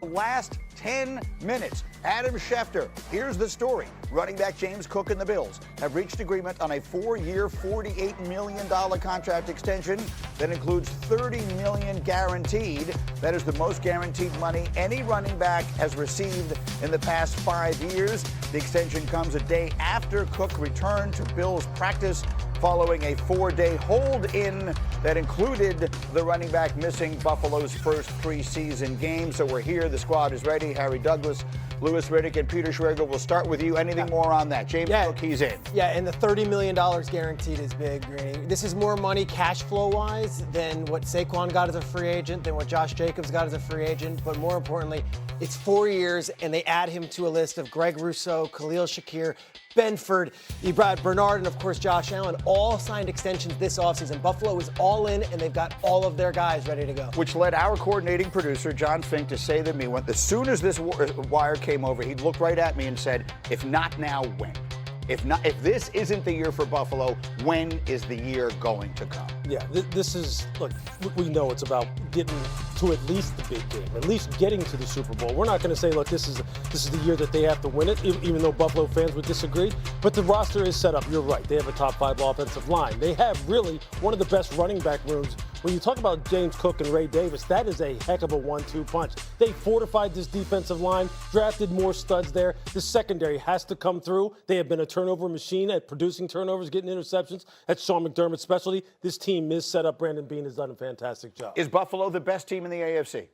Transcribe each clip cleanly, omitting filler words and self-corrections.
Last 10 minutes, Adam Schefter. Here's the story. Running back James Cook and the Bills have reached agreement on a 4-year, $48 million contract extension that includes $30 million guaranteed. That is the most guaranteed money any running back has received in the past 5 years. The extension comes a day after Cook returned to Bills practice following a 4-day hold-in that included the running back missing Buffalo's first preseason game. So we're here. The squad is ready. Harry Douglas, Louis Riddick, and Peter Schrager. We'll start with you. Anything more on that? James Cook, he's in. Yeah, and the $30 million guaranteed is big, Greeny. This is more money cash flow-wise than what Saquon got as a free agent, than what Josh Jacobs got as a free agent. But more importantly, it's 4 years, and they add him to a list of Greg Rousseau, Khalil Shakir, Benford, Brad Bernard, and of course Josh Allen, all signed extensions this offseason. Buffalo is all in, and they've got all of their guys ready to go. Which led our coordinating producer, John Fink, to say to me, as soon as this wire came over, he looked right at me and said, if not now, when? If this isn't the year for Buffalo, when is the year going to come? Yeah, this is, look, we know it's about getting to at least the big game, at least getting to the Super Bowl. We're not going to say, look, this is the year that they have to win it, even though Buffalo fans would disagree. But the roster is set up. You're right. They have a top 5 offensive line. They have really one of the best running back rooms. When you talk about James Cook and Ray Davis, that is a heck of a 1-2 punch. They fortified this defensive line, drafted more studs there. The secondary has to come through. They have been a turnover machine at producing turnovers, getting interceptions. That's Sean McDermott's specialty. This team is set up. Brandon Beane has done a fantastic job. Is Buffalo the best team in the AFC?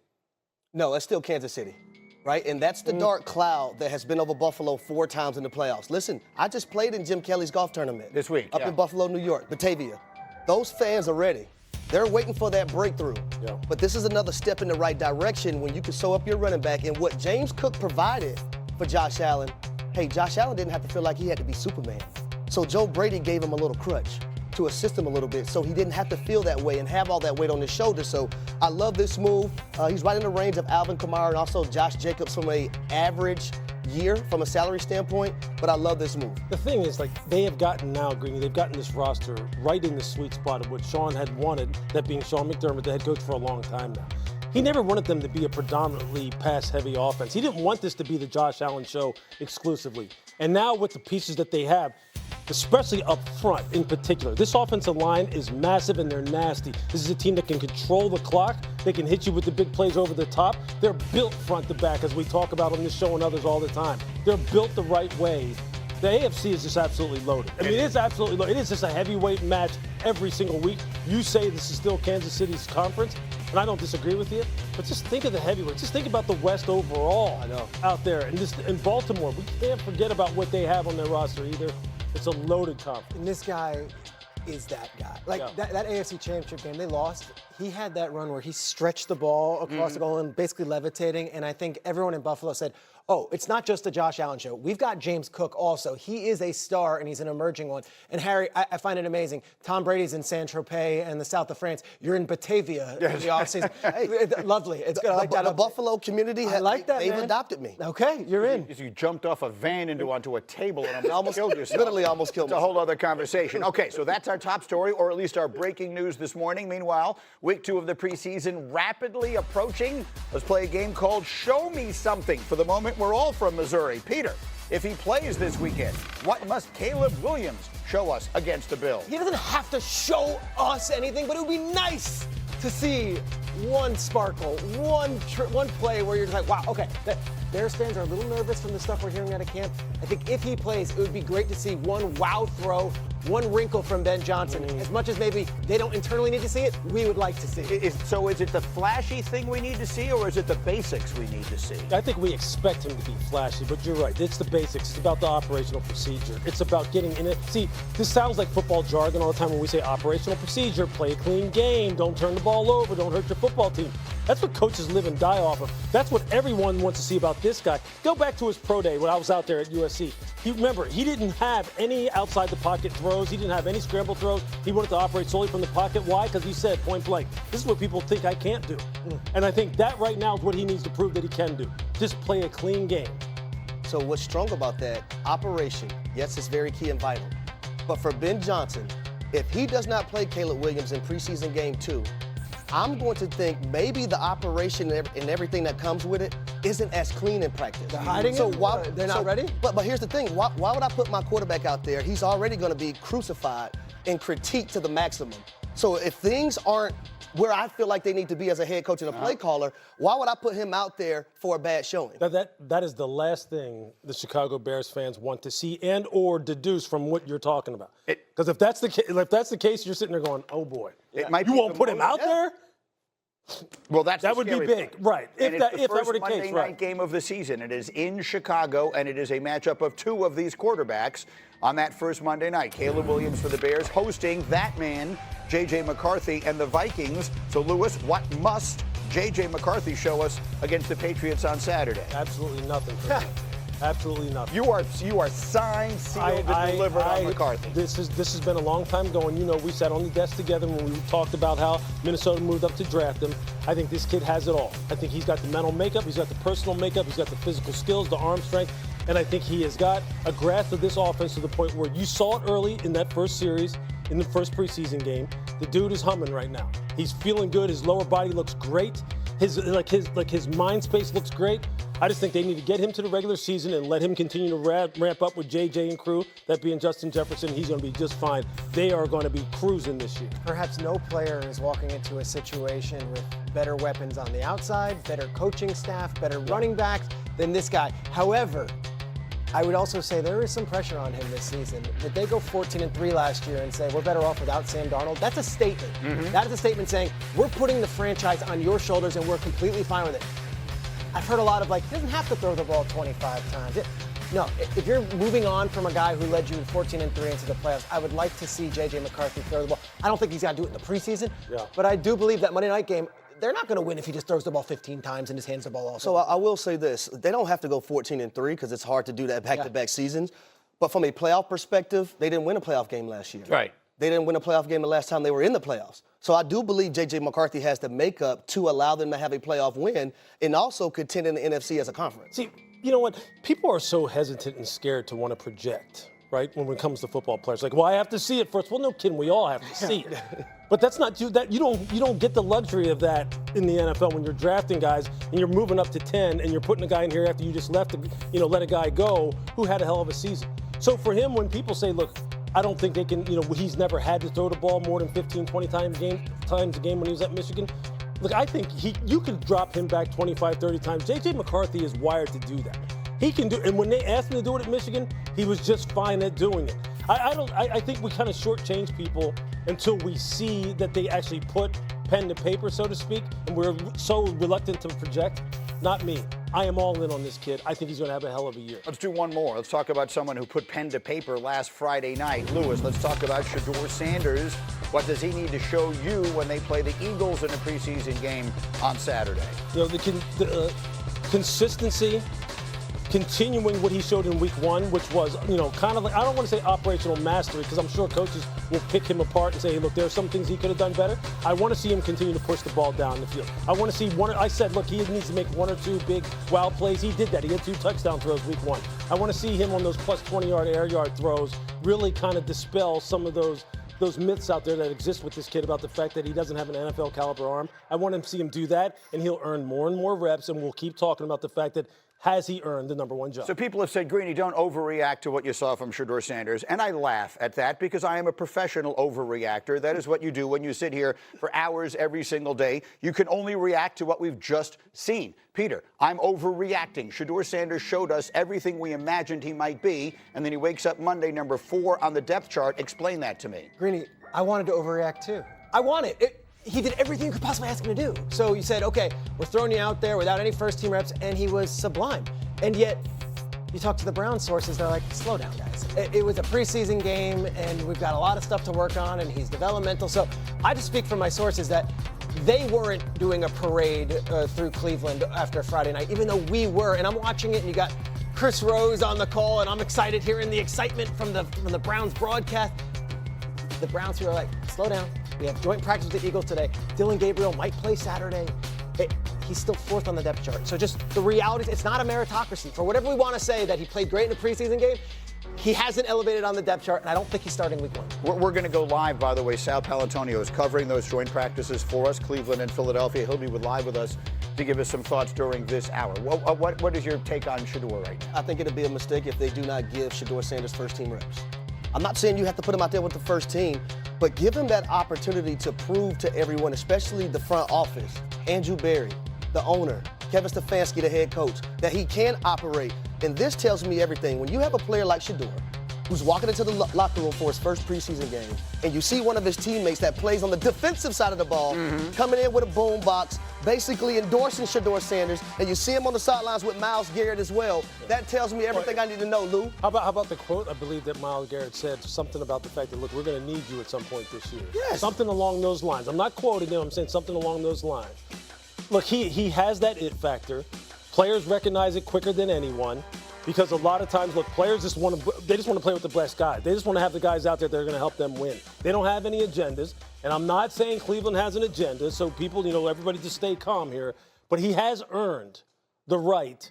No, it's still Kansas City, right? And that's the dark cloud that has been over Buffalo 4 times in the playoffs. Listen, I just played in Jim Kelly's golf tournament. This week, Up in Buffalo, New York, Batavia. Those fans are ready. They're waiting for that breakthrough. Yeah. But this is another step in the right direction when you can sew up your running back. And what James Cook provided for Josh Allen, hey, Josh Allen didn't have to feel like he had to be Superman. So Joe Brady gave him a little crutch to assist him a little bit so he didn't have to feel that way and have all that weight on his shoulders. So I love this move. He's right in the range of Alvin Kamara and also Josh Jacobs from an average year from a salary standpoint, but I love this move. The thing is, like, they have gotten now, Greeny, they've gotten this roster right in the sweet spot of what Sean had wanted, that being Sean McDermott, the head coach for a long time now. He never wanted them to be a predominantly pass-heavy offense. He didn't want this to be the Josh Allen show exclusively. And now with the pieces that they have, especially up front in particular, this offensive line is massive and they're nasty. This is a team that can control the clock. They can hit you with the big plays over the top. They're built front to back, as we talk about on this show and others all the time. They're built the right way. The AFC is just absolutely loaded. I mean, it is absolutely loaded. It is just a heavyweight match every single week. You say this is still Kansas City's conference, and I don't disagree with you, but just think of the heavyweights. Just think about the West overall out there. And just in Baltimore, we can't forget about what they have on their roster either. It's a loaded conference. And this guy is that guy. Like, that AFC Championship game, they lost. He had that run where he stretched the ball across the goal and basically levitating, and I think everyone in Buffalo said, oh, it's not just the Josh Allen show. We've got James Cook also. He is a star, and he's an emerging one. And, Harry, I find it amazing. Tom Brady's in Saint-Tropez and the south of France. You're in Batavia in the offseason. Hey, lovely. It's good. I like that. The Buffalo community, they've adopted me. Okay, you're in. You jumped off a van onto a table and almost killed yourself. Literally almost killed myself. It's a whole other conversation. Okay, so that's our top story, or at least our breaking news this morning. Meanwhile, week 2 of the preseason rapidly approaching. Let's play a game called Show Me Something. For the moment, we're all from Missouri. Peter, if he plays this weekend, what must Caleb Williams show us against the Bills? He doesn't have to show us anything, but it would be nice to see one sparkle, one play where you're just like, wow, okay. Bears fans are a little nervous from the stuff we're hearing out of camp. I think if he plays, it would be great to see one wow throw, one wrinkle from Ben Johnson. As much as maybe they don't internally need to see it, we would like to see it. So is it the flashy thing we need to see, or is it the basics we need to see? I think we expect him to be flashy, but you're right. It's the basics. It's about the operational procedure. It's about getting in it. See, this sounds like football jargon all the time when we say operational procedure, play a clean game, don't turn the ball over, don't hurt your football team. That's what coaches live and die off of. That's what everyone wants to see about this guy. Go back to his pro day when I was out there at USC. Remember, he didn't have any outside the pocket throws. He didn't have any scramble throws. He wanted to operate solely from the pocket. Why? Because he said, point blank, this is what people think I can't do. And I think that right now is what he needs to prove that he can do. Just play a clean game. So what's strong about that, operation, yes, it's very key and vital. But for Ben Johnson, if he does not play Caleb Williams in preseason game 2, I'm going to think maybe the operation and everything that comes with it isn't as clean in practice. They're hiding so it? why, They're not ready? But here's the thing. Why would I put my quarterback out there? He's already going to be crucified and critiqued to the maximum. So if things aren't where I feel like they need to be as a head coach and a play caller, why would I put him out there for a bad showing? That is the last thing the Chicago Bears fans want to see and or deduce from what you're talking about. Because if that's the case, you're sitting there going, oh boy, you won't put him out there? Well, that would be big, right? If that were the case, Monday night game of the season. It is in Chicago, and it is a matchup of two of these quarterbacks on that first Monday night. Caleb Williams for the Bears hosting that man, J.J. McCarthy, and the Vikings. So, Lewis, what must J.J. McCarthy show us against the Patriots on Saturday? Absolutely nothing for me. Absolutely nothing. You are signed, sealed, and delivered on McCarthy. This has been a long time going. You know, we sat on the desk together when we talked about how Minnesota moved up to draft him. I think this kid has it all. I think he's got the mental makeup, he's got the personal makeup, he's got the physical skills, the arm strength, and I think he has got a grasp of this offense to the point where you saw it early in that first series, in the first preseason game. The dude is humming right now. He's feeling good. His lower body looks great. His mind space looks great. I just think they need to get him to the regular season and let him continue to ramp up with JJ and crew, that being Justin Jefferson. He's going to be just fine. They are going to be cruising this year. Perhaps no player is walking into a situation with better weapons on the outside, better coaching staff, better running backs than this guy. However, I would also say there is some pressure on him this season. Did they go 14-3 last year and say we're better off without Sam Darnold? That's a statement. That is a statement saying we're putting the franchise on your shoulders and we're completely fine with it. I've heard a lot of he doesn't have to throw the ball 25 times. No, if you're moving on from a guy who led you 14-3 into the playoffs, I would like to see J.J. McCarthy throw the ball. I don't think he's got to do it in the preseason, but I do believe that Monday night game, they're not going to win if he just throws the ball 15 times and just hands the ball off. So I will say this. They don't have to go 14-3 because it's hard to do that back-to-back seasons. But from a playoff perspective, they didn't win a playoff game last year. Right. They didn't win a playoff game the last time they were in the playoffs. So I do believe J.J. McCarthy has the makeup to allow them to have a playoff win and also contend in the NFC as a conference. See, you know what? People are so hesitant and scared to want to project, right, when it comes to football players. Like, well, I have to see it first. Well, no kidding, we all have to see it. But that's not you. That you don't get the luxury of that in the NFL when you're drafting guys and you're moving up to 10 and you're putting a guy in here after you just let a guy go who had a hell of a season. So for him, when people say, look, I don't think they can, he's never had to throw the ball more than 15, 20 times a game when he was at Michigan. Look, I think you could drop him back 25, 30 times. J.J. McCarthy is wired to do that. He can do, and when they asked him to do it at Michigan, he was just fine at doing it. I think we kind of shortchange people until we see that they actually put pen to paper, so to speak, and we're so reluctant to project. Not me. I am all in on this kid. I think he's going to have a hell of a year. Let's do one more. Let's talk about someone who put pen to paper last Friday night. Lewis, let's talk about Shedeur Sanders. What does he need to show you when they play the Eagles in a preseason game on Saturday? The consistency, continuing what he showed in week one, which was, kind of like, I don't want to say operational mastery, because I'm sure coaches will pick him apart and say, hey, look, there are some things he could have done better. I want to see him continue to push the ball down the field. I want to see I said, look, he needs to make one or two big wild plays. He did that. He had 2 touchdown throws week one. I want to see him on those plus 20-yard air yard throws really kind of dispel some of those myths out there that exist with this kid about the fact that he doesn't have an NFL caliber arm. I want to see him do that, and he'll earn more and more reps, and we'll keep talking about the fact that has he earned the number 1 job? So people have said, Greeny, don't overreact to what you saw from Shedeur Sanders. And I laugh at that because I am a professional overreactor. That is what you do when you sit here for hours every single day. You can only react to what we've just seen. Peter, I'm overreacting. Shedeur Sanders showed us everything we imagined he might be, and then he wakes up Monday, number 4 on the depth chart. Explain that to me. Greeny, I wanted to overreact too. I want it. He did everything you could possibly ask him to do. So you said, okay, we're throwing you out there without any first-team reps, and he was sublime. And yet, you talk to the Browns sources, they're like, slow down, guys. It was a preseason game, and we've got a lot of stuff to work on, and he's developmental. So I just speak from my sources that they weren't doing a parade through Cleveland after Friday night, even though we were. And I'm watching it, and you got Chris Rose on the call, and I'm excited hearing the excitement from the Browns broadcast. The Browns who are like, slow down. We have joint practice with the Eagles today. Dylan Gabriel might play Saturday. He's still 4th on the depth chart. So just the reality, it's not a meritocracy. For whatever we want to say that he played great in a preseason game, he hasn't elevated on the depth chart, and I don't think he's starting week 1. We're going to go live, by the way. Sal Palantonio is covering those joint practices for us, Cleveland and Philadelphia. He'll be live with us to give us some thoughts during this hour. What is your take on Shedeur right now? I think it'll be a mistake if they do not give Shedeur Sanders first-team reps. I'm not saying you have to put him out there with the first team, but give him that opportunity to prove to everyone, especially the front office, Andrew Berry, the owner, Kevin Stefanski, the head coach, that he can operate. And this tells me everything. When you have a player like Shedeur, who's walking into the locker room for his first preseason game, and you see one of his teammates that plays on the defensive side of the ball, coming in with a boom box, basically endorsing Shedeur Sanders, and you see him on the sidelines with Myles Garrett as well, that tells me everything I need to know, Lou. How about the quote, I believe, that Myles Garrett said, something about the fact that, look, we're going to need you at some point this year. Yes. Something along those lines. I'm not quoting him, I'm saying something along those lines. Look, he has that it factor. Players recognize it quicker than anyone. Because a lot of times, look, players just want to play with the best guys. They just want to have the guys out there that are going to help them win. They don't have any agendas. And I'm not saying Cleveland has an agenda, so people, everybody just stay calm here. But he has earned the right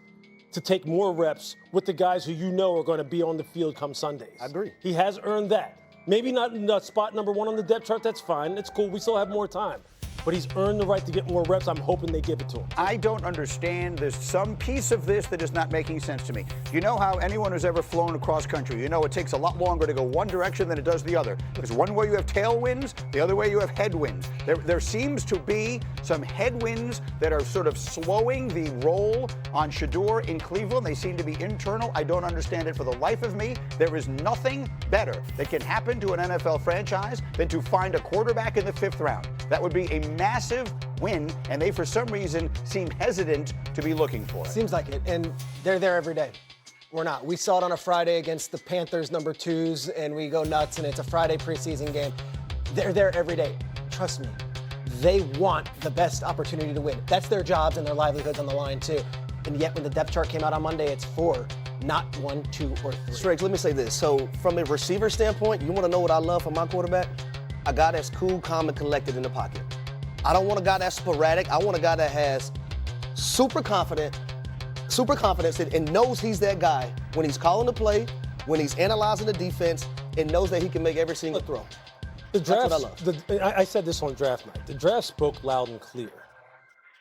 to take more reps with the guys who are going to be on the field come Sundays. I agree. He has earned that. Maybe not spot number 1 on the depth chart, that's fine. It's cool. We still have more time. But he's earned the right to get more reps. I'm hoping they give it to him. I don't understand. There's some piece of this that is not making sense to me. You know how anyone who's ever flown across country, it takes a lot longer to go one direction than it does the other. Because one way you have tailwinds, the other way you have headwinds. There seems to be some headwinds that are sort of slowing the roll on Shedeur in Cleveland. They seem to be internal. I don't understand it for the life of me. There is nothing better that can happen to an NFL franchise than to find a quarterback in the 5th round. That would be a massive win, and they, for some reason, seem hesitant to be looking for it. Seems like it, and they're there every day. We're not. We saw it on a Friday against the Panthers number 2s, and we go nuts, and it's a Friday preseason game. They're there every day. Trust me. They want the best opportunity to win. That's their jobs and their livelihoods on the line, too. And yet, when the depth chart came out on Monday, it's 4, not 1, 2, or 3. Striggs, let me say this. So, from a receiver standpoint, you want to know what I love from my quarterback? A guy that's cool, calm, and collected in the pocket. I don't want a guy that's sporadic. I want a guy that has super confidence and knows he's that guy when he's calling the play, when he's analyzing the defense, and knows that he can make every single throw. That's what I love. I said this on draft night. The draft spoke loud and clear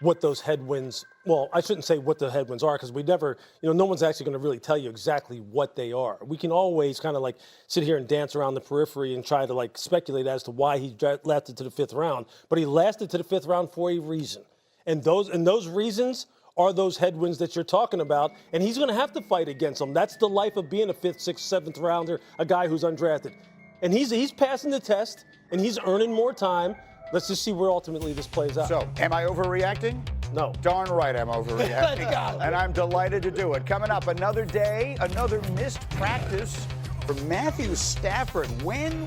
what those headwinds, well, I shouldn't say what the headwinds are because we never, no one's actually going to really tell you exactly what they are. We can always kind of sit here and dance around the periphery and try to speculate as to why he lasted to the 5th round. But he lasted to the 5th round for a reason. And those reasons are those headwinds that you're talking about. And he's going to have to fight against them. That's the life of being a 5th, 6th, 7th rounder, a guy who's undrafted. And he's passing the test and he's earning more time. Let's just see where ultimately this plays out. So, am I overreacting? No. Darn right I'm overreacting. And I'm delighted to do it. Coming up, another day, another missed practice for Matthew Stafford. When